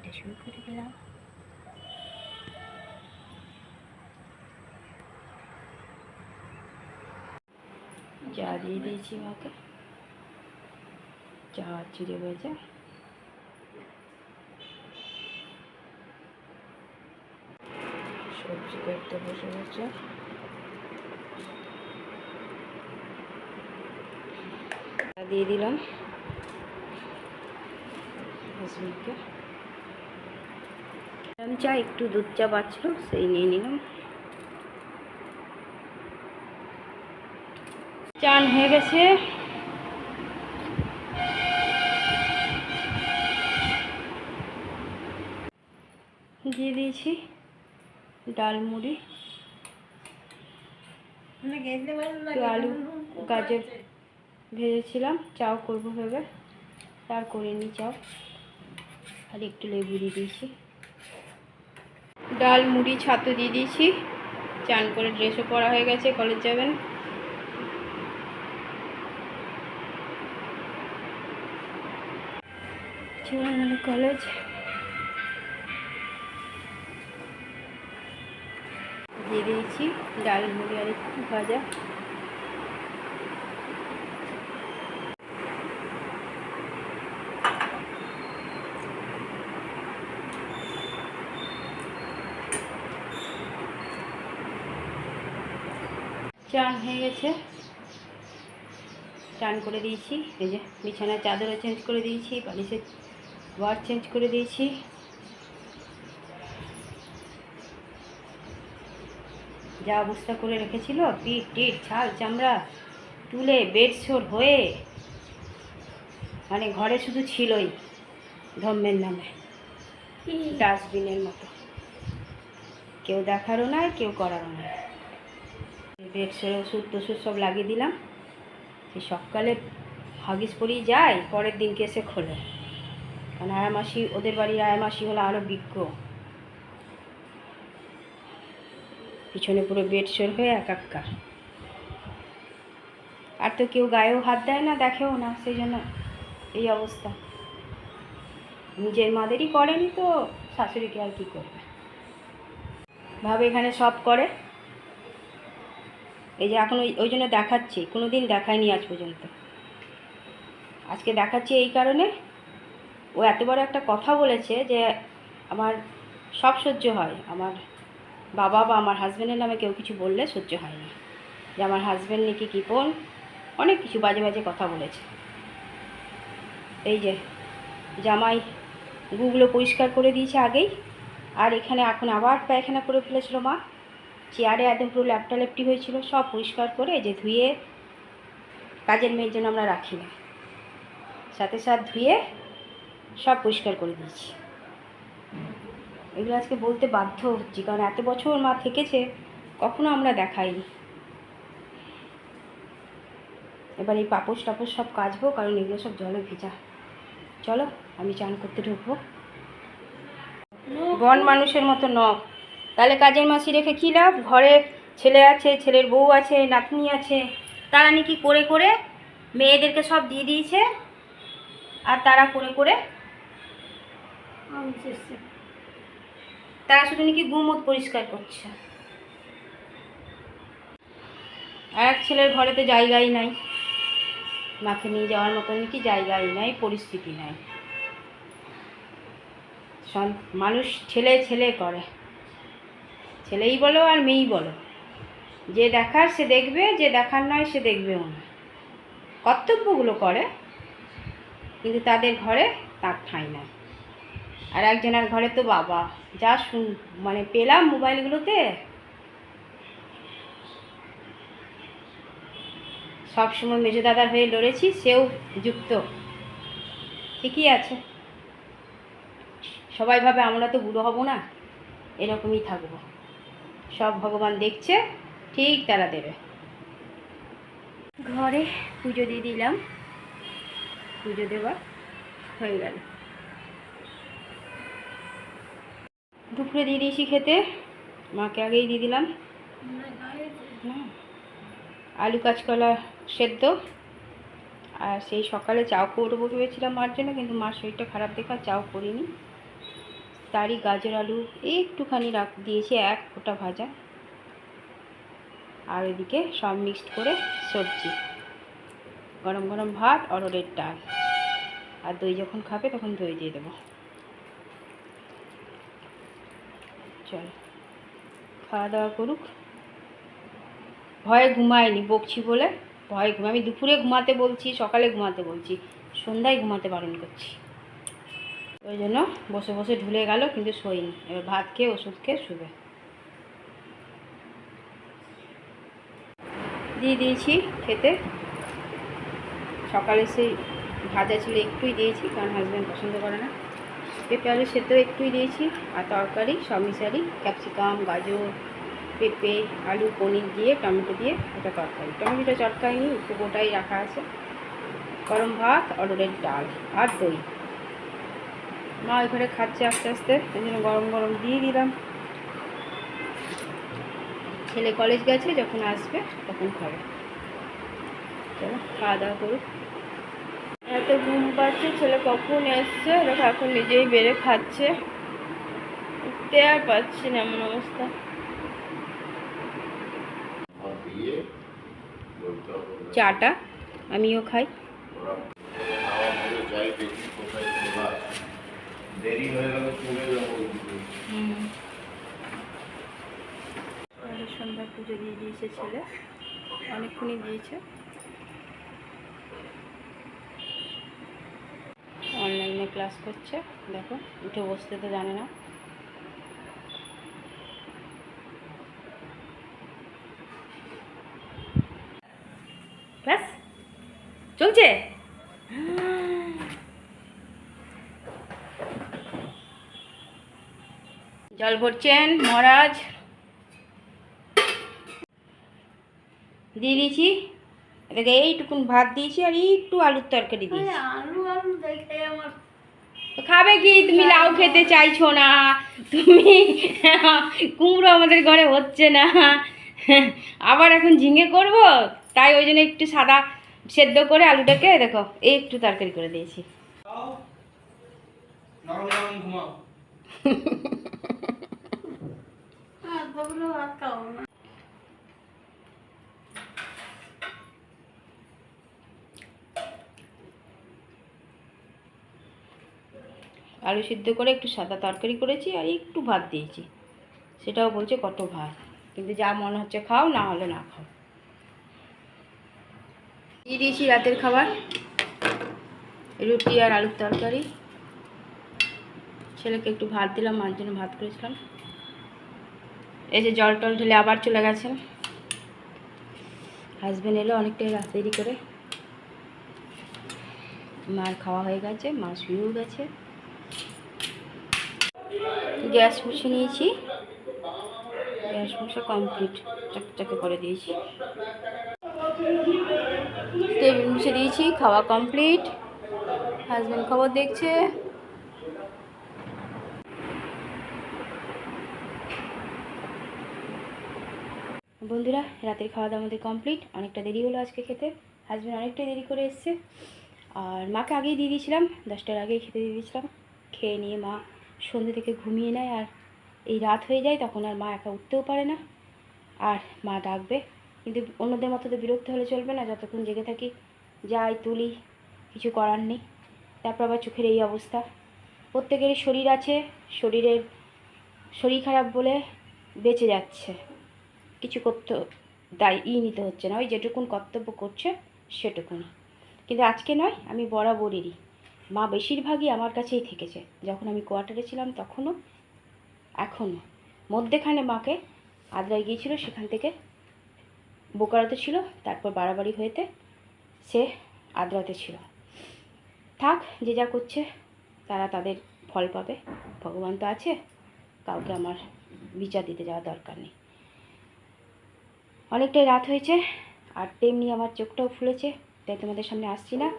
এটা শুরু করে দিলাম। চা দিয়ে দিয়েছি মাকে, চা চিড়ে ভেজে। সবজি কাটতে বসে গেছে। দিয়ে দিলাম হাজবেন্ডকে। চা একটু দুধ চা বাঁচলো, সেই নিয়ে নিলাম। চান হয়ে গেছে। দিয়ে দিয়েছি ডাল মুড়ি, আলু গাজর ভেজেছিলাম, চাও করবো ভেবে আর করিনি চাও। আর একটু লেবু দিয়ে দিয়েছি। ডাল মুড়ি ছাতু দিয়ে দিয়েছি। চান করে ড্রেসও পরা হয়ে গেছে, কলেজ যাবেন। কলেজ দিয়ে দিয়েছি ডাল মুড়ি আর একটু ভাজা। চান হয়ে গেছে, চান করে দিয়েছি। এই যে বিছানার চাদরও চেঞ্জ করে দিয়েছি, বালিশের ওয়ার চেঞ্জ করে দিয়েছি। যা অবস্থা করে রেখেছিল, পিঠ টিট ছাল চামড়া তুলে বেডশোর হয়ে, মানে ঘরে শুধু ছিলই ধর্মের নামে ডাস্টবিনের মতো, কেউ দেখারও নয়, কেউ করারও নয়। বেডশোরে ওষুধ টষুধ সব লাগিয়ে দিলাম। সে সকালে হাগিস পরেই যায়, পরের দিনকে এসে খোলে। কারণ আয়ামাসি, ওদের বাড়ির আয়ামাসি হলো আরও বিজ্ঞ। পিছনে পুরো বেডশোর হয়ে একাকার। আর তো কেউ গায়েও হাত দেয় না, দেখেও না, সেই জন্য এই অবস্থা। নিজের মাদেরই করেনি তো শাশুড়িকে আর কী করবে। ভাবে এখানে সব করে। এই যে এখন ওই জন্য দেখাচ্ছি, কোনো দিন দেখায়নি আজ পর্যন্ত। আজকে দেখাচ্ছি এই কারণে, ও এত বড় একটা কথা বলেছে যে আমার সব সহ্য হয়। আমার বাবা বা আমার হাজব্যান্ডের নামে কেউ কিছু বললে সহ্য হয় না। যে আমার হাজব্যান্ড নাকি কৃপণ, অনেক কিছু বাজে বাজে কথা বলেছে। এই যে জামাই গুগুলো পরিষ্কার করে দিয়েছে আগেই, আর এখানে এখন আবার পায়খানা করে ফেলেছিল মা। চেয়ারে একদম পুরো ল্যাপটা লেপটি হয়েছিল, সব পরিষ্কার করে এই যে ধুয়ে, কাজের মেয়ের জন্য আমরা রাখি না, সাথে সাথে ধুয়ে সব পরিষ্কার করে দিয়েছি। এগুলো আজকে বলতে বাধ্য হচ্ছি, কারণ এত বছর মা থেকেছে, কখনো আমরা দেখাইনি। এবার এই পাপোশ টাপোশ সব কাচবো, কারণ এগুলো সব জলে ভেজা। চলো আমি চান করতে ঢুকবো। বন মানুষের মতো নখ, তাহলে কাজের মাসি রেখে কী লাভ? ঘরে ছেলে আছে, ছেলের বউ আছে, নাতনি আছে, তারা নাকি করে করে মেয়েদেরকে সব দিয়ে দিয়েছে, আর তারা করে করে তারা শুধু নাকি গুমুত পরিষ্কার করছে। আর এক ছেলের ঘরে তো জায়গাই নাই, মাকে নিয়ে যাওয়ার মতো নাকি জায়গাই নাই, পরিস্থিতি নাই। মানুষ ছেলে ছেলে করে, ছেলেই বলো আর মেয়েই বলো, যে দেখার সে দেখবে, যে দেখার নয় সে দেখবেও না। কর্তব্যগুলো করে, কিন্তু তাদের ঘরে তার ঠাঁই নাই। আর একজনের ঘরে তো বাবা যা মানে পেলাম মোবাইলগুলোতে, সবসময় মেজো দাদার হয়ে লড়েছি, সেও যুক্ত। ঠিকই আছে, সবাই ভাবে আমরা তো বুড়ো হব না, এরকমই থাকবো। সব ভগবান দেখছে, ঠিক তারা দেবে। ঘরে পুজো দিয়ে দিলাম, পুজো দেওয়া হয়ে গেল। দুপুরে দিয়ে দিয়েছি খেতে, মাকে আগেই দিয়ে দিলাম। আলু কাঁচকলা সেদ্ধ, আর সেই সকালে চাও করবো ভেবেছিলাম মার জন্য, কিন্তু মার শরীরটা খারাপ দেখে চাও করিনি। তারই গাজর আলু একটুখানি দিয়েছি, এক ফোঁটা ভাজা। আর এদিকে সব মিক্সড করে সবজি, গরম গরম ভাত, অরহরের ডাল। আর দই যখন খাবে তখন দই দিয়ে দেবো। চল খাওয়া দাওয়া করুক। ভয়ে ঘুমায়নি, বকছি বলে ভয়ে ঘুমায়। আমি দুপুরে ঘুমাতে বলছি, সকালে ঘুমাতে বলছি, সন্ধ্যায় ঘুমাতে বারণ করছি। ওই জন্য বসে বসে ঢুলে গেল, কিন্তু শোয়নি। এবার ভাত খেয়ে ওষুধ খেয়ে শুবে। দিয়ে দিয়েছি খেতে। সকালে সেই ভাজা ছিল একটুই দিয়েছি, কারণ হাজব্যান্ড পছন্দ করে না। পেঁপে আলু সেদ্ধ একটুই দিয়েছি। আর তরকারি সব মিশালি, ক্যাপসিকাম, গাজর, পেঁপে, আলু, পনির দিয়ে, টমেটো দিয়ে ওটা তরকারি। টমেটোটা চটকাইনি, একটু গোটাই রাখা আছে। গরম ভাত, অরহরের ডাল আর দই। মা ওই ঘরে খাচ্ছে আস্তে আস্তে, ওই জন্য গরম গরম দিয়ে দিলাম। ছেলে কলেজ গেছে, যখন আসবে তখন খাবে। চলো খাওয়া দাওয়া করুক। এত ঘুম পাচ্ছে, ছেলে কখন এসছে দেখো, এখন নিজেই বেড়ে খাচ্ছে। উঠতে আর পাচ্ছি না, এমন অবস্থা। চাটা আমিও খাই। সন্ধ্যা পুজো দিয়ে দিয়েছে ছেলে, অনেকক্ষণই দিয়েছে। অনলাইনে ক্লাস করছে, দেখো উঠে বসতে তো জানে না। ব্যাস চলছে। জল ভরছেন মহারাজ। দিয়ে দিয়েছি এটাকে, এইটুকুন ভাত দিয়েছি আর একটু আলুর তরকারি দিয়েছি। আলু দেখে আমার খাবে কি? তুমি লাউ খেতে চাইছো না, তুমি কুমড়ো আমাদের ঘরে হচ্ছে না, আবার এখন ঝিঙে করব, তাই ওই জন্য একটু সাদা সেদ্ধ করে আলুটাকে দেখো এই একটু তরকারি করে দিয়েছি। আলু সিদ্ধ করে একটু সাদা তরকারি করেছি আর একটু ভাত দিয়েছি। সেটাও বলছে কত ভাত, কিন্তু যা মনে হচ্ছে খাও, না হলে না খাও। দিয়ে দিয়েছি রাতের খাবার, রুটি আর আলুর তরকারি। ছেলেকে একটু ভাত দিলাম, মার জন্য ভাত করেছিলাম। এই যে জল টল ঢেলে আবার চলে গেছেন। হাজব্যান্ড এলো অনেকটাই রাত দেরি করে। মার খাওয়া হয়ে গেছে, মা শুয়েও গেছে। গ্যাস মুছে নিয়েছি, গ্যাস মুছে কমপ্লিট, চকচকে করে দিয়েছি। টেবিল মুছে দিয়েছি, খাওয়া কমপ্লিট। হাজব্যান্ড খবর দেখছে। বন্ধুরা, রাতের খাওয়া দাওয়া আমাদের কমপ্লিট। অনেকটা দেরি হলো আজকে খেতে, হাজব্যান্ড অনেকটাই দেরি করে এসছে। আর মাকে আগেই দিয়ে দিয়েছিলাম, 10টার আগেই খেতে দিয়ে দিয়েছিলাম। খেয়ে নিয়ে মা সন্ধ্যে থেকে ঘুমিয়ে নেয়, আর এই রাত হয়ে যায় তখন আর মা একা উঠতেও পারে না। আর মা ডাকবে, কিন্তু অন্যদের মতো তো বিরক্ত হলে চলবে না, যতক্ষণ জেগে থাকি যাই তুলি, কিছু করার নেই। তারপর আবার চোখের এই অবস্থা। প্রত্যেকেরই শরীর আছে, শরীর খারাপ বলে বেঁচে যাচ্ছে, কিছু করতে নিতে হচ্ছে না, ওই যেটুকুন কর্তব্য করছে সেটুকুনি। কিন্তু আজকে নয়, আমি বরাবরেরই মা বেশিরভাগই আমার কাছেই থেকেছে। যখন আমি কোয়ার্টারে ছিলাম তখনও, এখনও। মধ্যেখানে মাকে আদ্রায় গিয়েছিল, সেখান থেকে বোকারোতে ছিল, তারপর বাড়াবাড়ি হয়েতে সে আদ্রাতে ছিল। থাক, যে যা করছে তারা তাদের ফল পাবে, ভগবান তো আছে, কাউকে আমার বিচার দিতে যাওয়া দরকার নেই। অনেকটাই রাত হয়েছে, আর তেমনি আমার চোখটাও ফুলেছে, তাই তোমাদের সামনে আসছি না।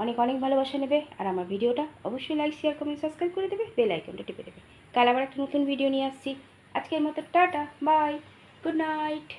অনেক অনেক ভালোবাসা নেবে, আর আমার ভিডিওটা অবশ্যই লাইক, শেয়ার, কমেন্ট, সাবস্ক্রাইব করে দেবে, বেল আইকনটা টিপে দেবে। কাল আবার একটা নতুন ভিডিও নিয়ে আসছি। আজকের মতো টাটা, বাই, গুড নাইট।